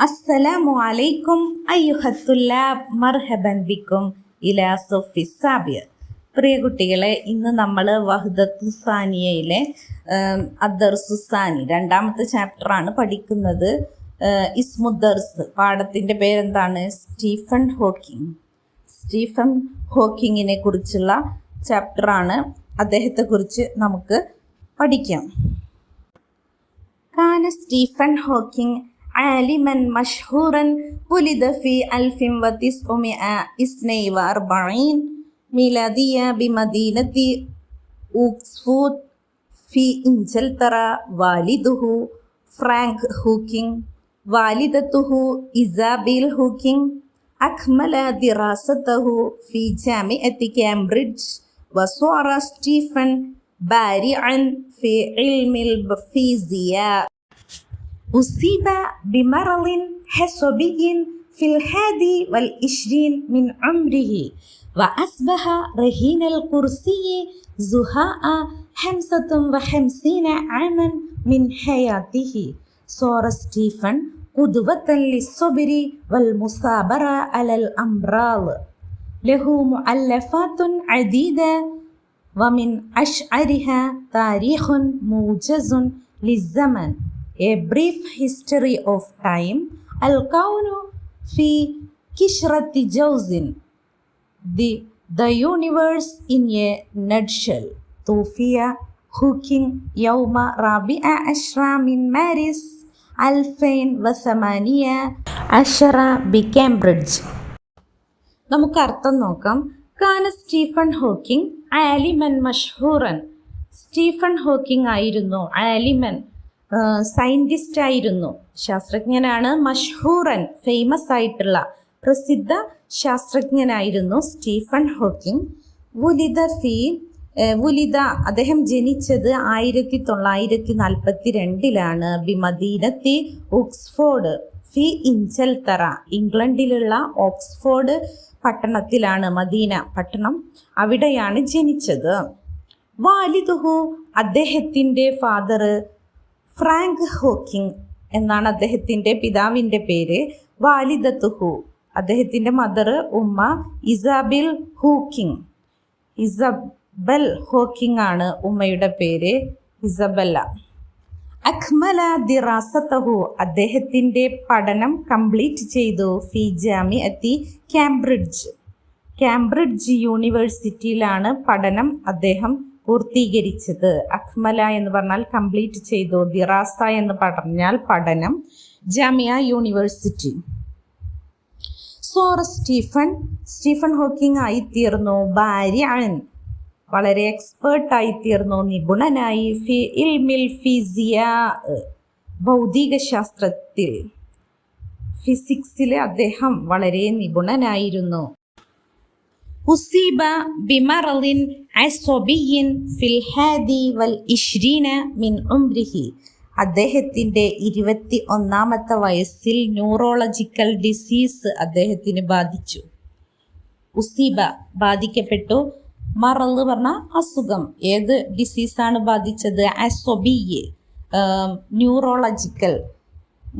അസ്സലാമു അലൈക്കും അയ്യുഹത്തുല്ലാബ് മർഹബൻ ബിക്കും ഇലാ സൊഫി സാബിർ. പ്രിയ കുട്ടികളെ, ഇന്ന് നമ്മൾ വഹ്ദത്തുസാനിയയിലെ അദ്ദർസുസാനി രണ്ടാമത്തെ ചാപ്റ്ററാണ് പഠിക്കുന്നത്. ഇസ്മുദ്ദർസ് പാഠത്തിൻ്റെ പേരെന്താണ്? സ്റ്റീഫൻ ഹോക്കിങ്ങിനെ കുറിച്ചുള്ള ചാപ്റ്ററാണ്. അദ്ദേഹത്തെക്കുറിച്ച് നമുക്ക് പഠിക്കാം. കാന Stephen Hawking عالما مشهورا ولد في 1942 ميلادية بمدينة أوكسفورد في إنجلترا. والده فرانك هوكينج، والدته إيزابيل هوكينج. أكمل دراسته في جامعة كامبريدج، وصار ستيفن بارعا في علم الفيزياء. أصيب بمرض حصبي في 21 من عمره، وأصبح رهين الكرسي زهاء 55 عاما من حياته. صار ستيفن قدوة للصبر والمثابرة على الأمراض. له مؤلفات عديدة، ومن أشعرها تاريخ موجز للزمن، A brief history of time، الكون في قشرة جوز، The universe in a nutshell. توفي هوكينج يوم 14 من مارس 2018 بكامبريدج. നമുക്ക് അർത്ഥം നോക്കാം. കാന സ്റ്റീഫൻ ഹോക്കിംഗ് ആലിമൻ മഷ്ഹൂറൻ. സ്റ്റീഫൻ ഹോക്കിംഗ് ആയിരുന്നു ആലിമൻ, സയൻറ്റിസ്റ്റ് ആയിരുന്നു, ശാസ്ത്രജ്ഞനാണ്. മഷ്ഹൂറൻ ഫേമസ് ആയിട്ടുള്ള പ്രസിദ്ധ ശാസ്ത്രജ്ഞനായിരുന്നു സ്റ്റീഫൻ ഹോക്കിംഗ്. വുലിദ അദ്ദേഹം ജനിച്ചത് 1942 ബിമദീനത്തി ഓക്സ്ഫോർഡ് ഫി ഇഞ്ചൽത്തറ, ഇംഗ്ലണ്ടിലുള്ള ഓക്സ്ഫോർഡ് പട്ടണത്തിലാണ്, മദീന പട്ടണം, അവിടെയാണ് ജനിച്ചത്. വാലിദുഹു അദ്ദേഹത്തിൻ്റെ ഫാദർ ഫ്രാങ്ക് ഹോക്കിംഗ് എന്നാണ് അദ്ദേഹത്തിൻ്റെ പിതാവിൻ്റെ പേര്. വാലിദത്തുഹു അദ്ദേഹത്തിൻ്റെ മദർ ഉമ്മ ഇസാബിൽ ഹോക്കിംഗ് ആണ് ഉമ്മയുടെ പേര്, ഇസബല്ല. അക്മല ദിറാസത്തഹു അദ്ദേഹത്തിൻ്റെ പഠനം കംപ്ലീറ്റ് ചെയ്തു ഫി ജാമിഅത്തി കാംബ്രിഡ്ജ് യൂണിവേഴ്സിറ്റിയിലാണ് പഠനം അദ്ദേഹം പൂർത്തീകരിച്ചത്. അക്മല എന്ന് പറഞ്ഞാൽ കംപ്ലീറ്റ് ചെയ്തു, ദിറാസ എന്ന് പറഞ്ഞാൽ പഠനം, ജാമിയ യൂണിവേഴ്സിറ്റി. സോറ സ്റ്റീഫൻ ഹോക്കിംഗ് ആയിത്തീർന്നു ബാരിഅൻ വളരെ എക്സ്പേർട്ട് ആയിത്തീർന്നു, നിപുണനായി, ഫി ഇൽമിൽ ഫിസിയാ ഭൗതിക ശാസ്ത്രത്തിൽ, ഫിസിക്സിൽ അദ്ദേഹം വളരെ നിപുണനായിരുന്നു. ഉസീബ ബിമറളിൻ അസ്വബിയിൻ ഫിൽ 21 മിൻ ഉംരിഹി അദ്ദേഹത്തിൻ്റെ 21 വയസ്സിൽ ന്യൂറോളജിക്കൽ ഡിസീസ് അദ്ദേഹത്തിന് ബാധിച്ചു. ഉസീബ ബാധിക്കപ്പെട്ടു, മറള് പറഞ്ഞ അസുഖം. ഏത് ഡിസീസാണ് ബാധിച്ചത്? അസ്വബിയ് ന്യൂറോളജിക്കൽ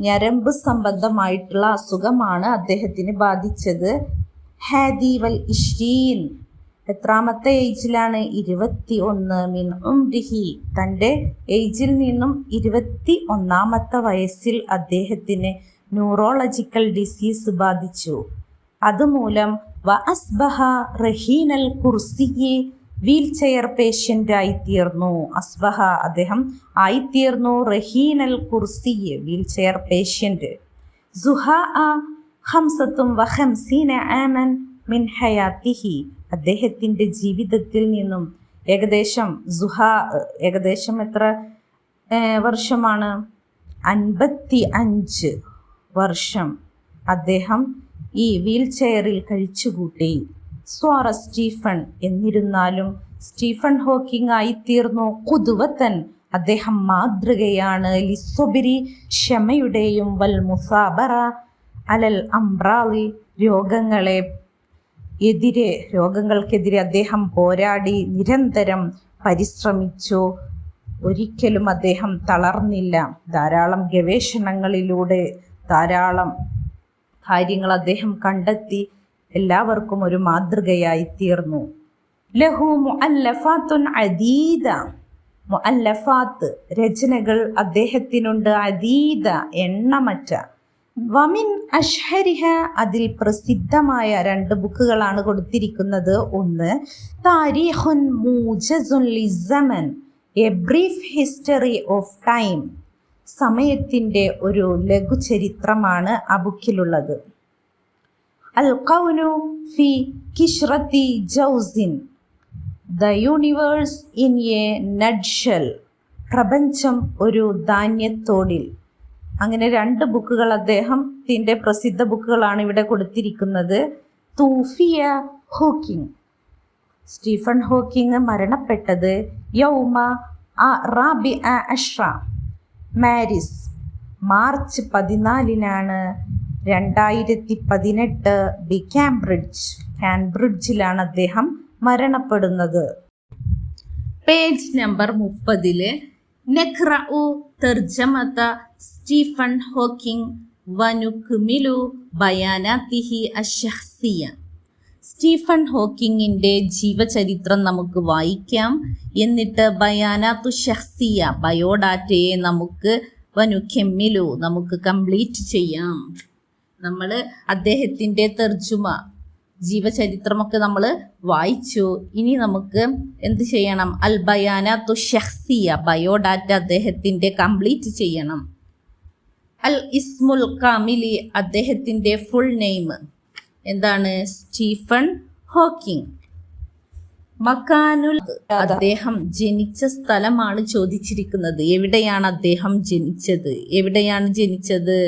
ഞരമ്പ് സംബന്ധമായിട്ടുള്ള അസുഖമാണ് അദ്ദേഹത്തിന് ബാധിച്ചത്. 21 എത്രാമത്തെ ഏജിലാണ്? 21 മിൻ ഉംരിഹി തൻ്റെ ഏജിൽ നിന്നും 21 വയസ്സിൽ അദ്ദേഹത്തിന് ന്യൂറോളജിക്കൽ ഡിസീസ് ബാധിച്ചു. അതുമൂലം വഅസ്ബഹ റഹീനൽ കുർസിയെ വീൽ ചെയർ പേഷ്യൻ്റ് ആയിത്തീർന്നു. അസ്ബഹ അദ്ദേഹം ആയിത്തീർന്നു, റഹീനൽ കുർസിയെ വീൽ ചെയർ പേഷ്യൻ്റ്. സുഹാ 55 ആമൻ മിൻ ഹയാത്തിഹി അദ്ദേഹത്തിൻ്റെ ജീവിതത്തിൽ നിന്നും ഏകദേശം എത്ര വർഷമാണ്? 55 വർഷം അദ്ദേഹം ഈ വീൽ ചെയറിൽ കഴിച്ചുകൂട്ടി. സ്വാറ സ്റ്റീഫൻ എന്നിരുന്നാലും സ്റ്റീഫൻ ഹോക്കിംഗ് ആയിത്തീർന്നു ഖുദ്വത്തൻ അദ്ദേഹം മാതൃകയാണ്, ലിസ്വബിരി ക്ഷമയുടെയും, വൽ മുസാബറ അലൽ അംറാളി രോഗങ്ങൾക്കെതിരെ അദ്ദേഹം പോരാടി, നിരന്തരം പരിശ്രമിച്ചു, ഒരിക്കലും അദ്ദേഹം തളർന്നില്ല. ധാരാളം ഗവേഷണങ്ങളിലൂടെ ധാരാളം കാര്യങ്ങൾ അദ്ദേഹം കണ്ടെത്തി എല്ലാവർക്കും ഒരു മാതൃകയായി തീർന്നു. ലഹു മുഅല്ലഫാത്തുൻ അദീദ, മുഅല്ലഫാത്ത് രചനകൾ അദ്ദേഹത്തിനുണ്ട്, അദീദ എണ്ണമറ്റ. വമിൻ അഷ്ഹരിഹ, അതിൽ പ്രസിദ്ധമായ 2 ബുക്കുകളാണ് കൊടുത്തിരിക്കുന്നത്. ഒന്ന് താരീഖുൻ മൂജസുൻ ലിസ്സമൻ, a brief history of time, സമയത്തിൻ്റെ ഒരു ലഘുചരിത്രമാണ് ആ ബുക്കിലുള്ളത്. അൽ ഖൗനു ഫി കിഷ്റത്തി ജൗസിൻ, the universe in a nutshell, പ്രപഞ്ചം ഒരു ധാന്യത്തോടിൽ. അങ്ങനെ 2 ബുക്കുകൾ അദ്ദേഹത്തിൻ്റെ പ്രസിദ്ധ ബുക്കുകളാണ് ഇവിടെ കൊടുത്തിരിക്കുന്നത്. തൂഫിയ ഹോക്കിംഗ്, സ്റ്റീഫൻ ഹോക്കിംഗ് മരണപ്പെട്ടത് യൗമ റാബിഅ അഷ്റ, മാരിസ്, മാർച്ച് 14 2018 ബി കാംബ്രിഡ്ജിലാണ് അദ്ദേഹം മരണപ്പെടുന്നത്. പേജ് നമ്പർ 30 നഖ്റഉ തർജമത സ്റ്റീഫൻ ഹോക്കിംഗ് വനുക്മിലു ബയാനാതിഹി അശ്ശഖ്സിയ. സ്റ്റീഫൻ ഹോക്കിങ്ങിൻ്റെ ജീവചരിത്രം നമുക്ക് വായിക്കാം. എന്നിട്ട് ബയാനാത്തു ശഖ്സിയ, ബയോഡാറ്റയെ നമുക്ക് വനുക്മിലു, നമുക്ക് കംപ്ലീറ്റ് ചെയ്യാം. നമ്മൾ അദ്ദേഹത്തിൻ്റെ തർജുമ, ജീവചരിത്രമൊക്കെ നമ്മൾ വായിച്ചു. ഇനി നമുക്ക് എന്ത് ചെയ്യണം? അൽ ബയാനാത്തു ശഖ്സിയ, ബയോഡാറ്റ അദ്ദേഹത്തിൻ്റെ കംപ്ലീറ്റ് ചെയ്യണം. അൽ ഇസ്മുൽ കാമിലി, അദ്ദേഹത്തിൻ്റെ ഫുൾ നെയിം എന്താണ്? Stephen Hawking. മക്കാനുൽ, അദ്ദേഹം ജനിച്ച സ്ഥലമാണ് ചോദിച്ചിരിക്കുന്നത്. എവിടെയാണ് അദ്ദേഹം ജനിച്ചത്? എവിടെയാണ് ജനിച്ചത്?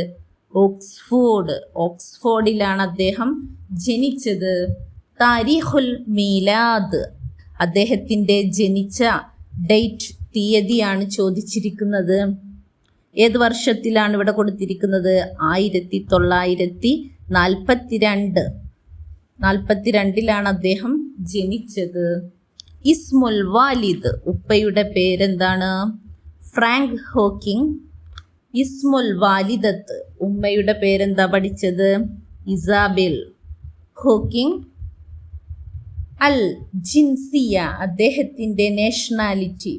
ഓക്സ്ഫോർഡിലാണ് അദ്ദേഹം ജനിച്ചത്. താരീഖുൽ മീലാദ്, അദ്ദേഹത്തിൻ്റെ ജനിച്ച ഡേറ്റ്, തീയതിയാണ് ചോദിച്ചിരിക്കുന്നത്. ഏത് വർഷത്തിലാണ് ഇവിടെ കൊടുത്തിരിക്കുന്നത്? 1942 അദ്ദേഹം ജനിച്ചത്. ഇസ്മുൽ വാലിദ്, ഉപ്പയുടെ പേരെന്താണ്? Frank Hawking. ഇസ്മുൽ വാലിദത്ത്, ഉമ്മയുടെ പേരെന്താ പഠിച്ചത്? ഇസാബെൽ ഹോക്കിംഗ്. അൽ ജിൻസിയ, അദ്ദേഹത്തിൻ്റെ നാഷണാലിറ്റി,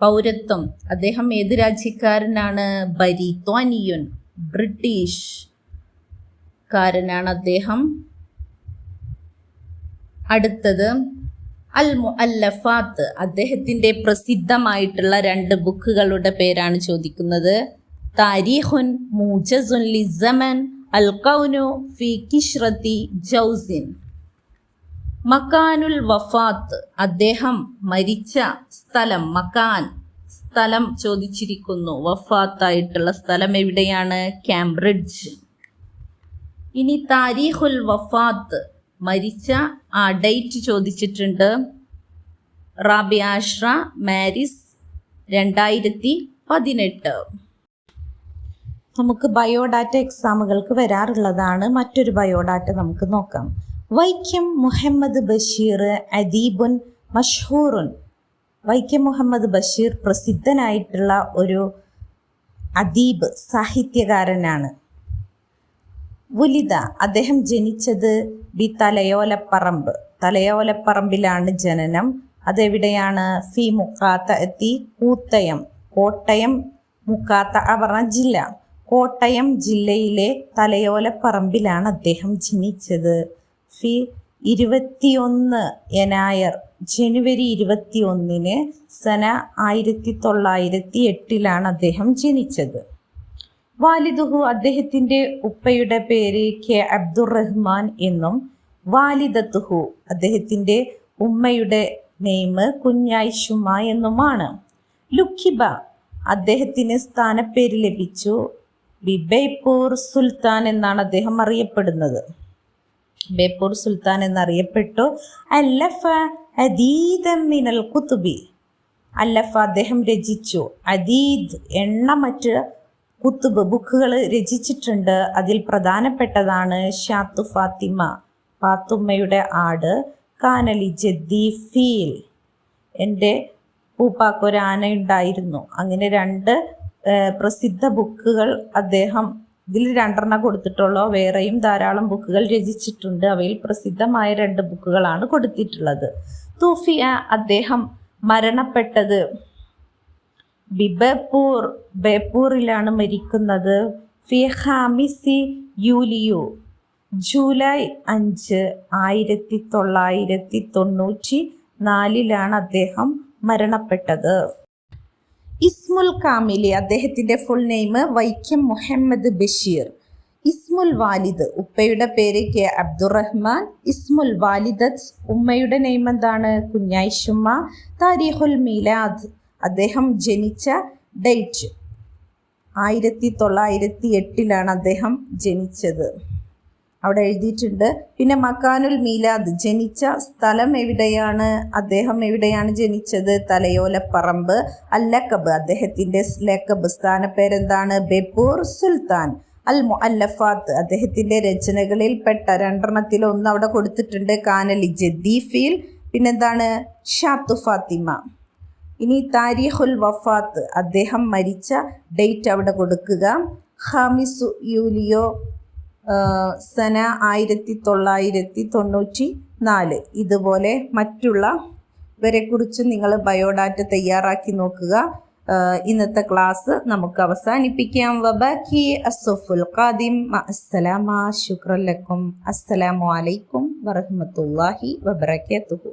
പൗരത്വം, അദ്ദേഹം ഏത് രാജ്യക്കാരനാണ്? ബരിത്വാനിയൻ, ബ്രിട്ടീഷ് കാരനാണ് അദ്ദേഹം. അടുത്തത് അൽ മുഅല്ലഫാത്ത്, അദ്ദേഹത്തിൻ്റെ പ്രസിദ്ധമായിട്ടുള്ള 2 ബുക്കുകളുടെ പേരാണ് ചോദിക്കുന്നത്. താരീഖുൻ മൂജസുൻ ലിസ്സമൻ, അൽ ഖൗനു ഫി കിഷ്റത്തി ജൗസിൻ. മക്കാനുൽ വഫാത്ത്, അദ്ദേഹം മരിച്ച സ്ഥലം, മക്കാൻ സ്ഥലം ചോദിച്ചിരിക്കുന്നു. വഫാത്തായിട്ടുള്ള സ്ഥലം എവിടെയാണ്? കാംബ്രിഡ്ജ്. ഇനി താരീഖുൽ വഫാത്ത്, മരിച്ച ആ ഡേറ്റ് ചോദിച്ചിട്ടുണ്ട്. റാബിഅ അഷ്റ, മാരിസ് 2018. നമുക്ക് ബയോഡാറ്റ എക്സാമുകൾക്ക് വരാറുള്ളതാണ്. മറ്റൊരു ബയോഡാറ്റ നമുക്ക് നോക്കാം. വൈക്കം മുഹമ്മദ് ബഷീർ അദീബുൻ മഷ്ഹൂറുൻ. വൈക്കം മുഹമ്മദ് ബഷീർ പ്രസിദ്ധനായിട്ടുള്ള ഒരു അദീബ്, സാഹിത്യകാരനാണ്. വുലിദ, അദ്ദേഹം ജനിച്ചത് ബി തലയോലപ്പറമ്പ്, തലയോലപ്പറമ്പിലാണ് ജനനം. അതെവിടെയാണ്? ഫി മുക്കാത്തഅത്തി, കൂത്തയം, കോട്ടയം. മുക്കാത്ത പറഞ്ഞ ജില്ല, കോട്ടയം ജില്ലയിലെ തലയോലപ്പറമ്പിലാണ് അദ്ദേഹം ജനിച്ചത്. ഫി 21 യനായർ, ജനുവരി 21 സന 1908 അദ്ദേഹം ജനിച്ചത്. വാലിദുഹു, അദ്ദേഹത്തിൻ്റെ ഉപ്പയുടെ പേര് കെ അബ്ദുറഹ്മാൻ എന്നും വാലിദത്തുഹു, അദ്ദേഹത്തിൻ്റെ ഉമ്മയുടെ നെയിം കുഞ്ഞായിഷുമ എന്നുമാണ്. ലുക്കിബ, അദ്ദേഹത്തിന് സ്ഥാനപ്പേര് ലഭിച്ചു. ബേപ്പൂർ സുൽത്താൻ എന്നാണ് അദ്ദേഹം അറിയപ്പെടുന്നത്. ബേപ്പൂർ സുൽത്താൻ എന്നറിയപ്പെട്ടു. അല്ലഫ അദീദൻ മിനൽ കുതുബി, അല്ലഫ അദ്ദേഹം രചിച്ചു. അദീദ് എണ്ണമറ്റ കുത്തുബ് ബുക്കുകൾ രചിച്ചിട്ടുണ്ട്. അതിൽ പ്രധാനപ്പെട്ടതാണ് ഷാത്തു ഫാത്തിമ, പാത്തുമ്മയുടെ ആട്. കാനലി ജദ്ദി ഫീൽ, എൻ്റെ പൂപ്പാക്കൊരാനയുണ്ടായിരുന്നു. അങ്ങനെ 2 പ്രസിദ്ധ ബുക്കുകൾ അദ്ദേഹം ഇതിൽ 2 കൊടുത്തിട്ടുള്ളൂ. വേറെയും ധാരാളം ബുക്കുകൾ രചിച്ചിട്ടുണ്ട്. അവയിൽ പ്രസിദ്ധമായ 2 ബുക്കുകളാണ് കൊടുത്തിട്ടുള്ളത്. തൂഫിയ, അദ്ദേഹം മരണപ്പെട്ടത് ബേപ്പൂർ, ബേപ്പൂരിലാണ് മരിക്കുന്നത്. ഫി ഖാമിസി യൂലിയോ, ജൂലൈ 5, 1994 അദ്ദേഹം മരണപ്പെട്ടത്. ഇസ്മുൽ കാമിലി, അദ്ദേഹത്തിൻ്റെ ഫുൾ നെയിം വൈക്കം മുഹമ്മദ് ബഷീർ. ഇസ്മുൽ വാലിദ്, ഉപ്പയുടെ പേര് കെ അബ്ദുറഹ്മാൻ. ഇസ്മുൽ വാലിദത്ത്, ഉമ്മയുടെ നെയിം എന്താണ്? കുഞ്ഞായിഷുമ്മ. താരീഖുൽ മീലാദ്, അദ്ദേഹം ജനിച്ച ഡേറ്റ് 1908 അദ്ദേഹം ജനിച്ചത്, അവിടെ എഴുതിയിട്ടുണ്ട്. പിന്നെ മക്കാനുൽ മീലാദ്, ജനിച്ച സ്ഥലം എവിടെയാണ്? അദ്ദേഹം എവിടെയാണ് ജനിച്ചത്? തലയോലപ്പറമ്പ്. അല്ലക്കബ്, അദ്ദേഹത്തിൻ്റെ ലക്കബ് സ്ഥാനപ്പേരെന്താണ്? ബേപ്പൂർ സുൽത്താൻ. അൽ മുഅല്ലഫാത്ത്, അദ്ദേഹത്തിൻ്റെ രചനകളിൽ പെട്ട 2 അവിടെ കൊടുത്തിട്ടുണ്ട്. കാനലി ജദ്ദീഫിൽ. പിന്നെന്താണ്? ഷാത്തു ഫാത്തിമ. ഇനി താരീഖുൽ വഫാത്ത്, അദ്ദേഹം മരിച്ച ഡേറ്റ് അവിടെ കൊടുക്കുക. ഖാമിസു യൂലിയോ സന 1994. ഇതുപോലെ മറ്റുള്ള ഇവരെക്കുറിച്ച് നിങ്ങൾ ബയോഡാറ്റ തയ്യാറാക്കി നോക്കുക. ഇന്നത്തെ ക്ലാസ് നമുക്ക് അവസാനിപ്പിക്കാം. വബാക്കി അസ്സഫുൽ ഖാദിം. അസ്സലാമ. ശുക്രൻ ലക്കും. അസ്സലാമു അലൈക്കും വറഹ്മത്തുള്ളാഹി വബറകാതുഹു.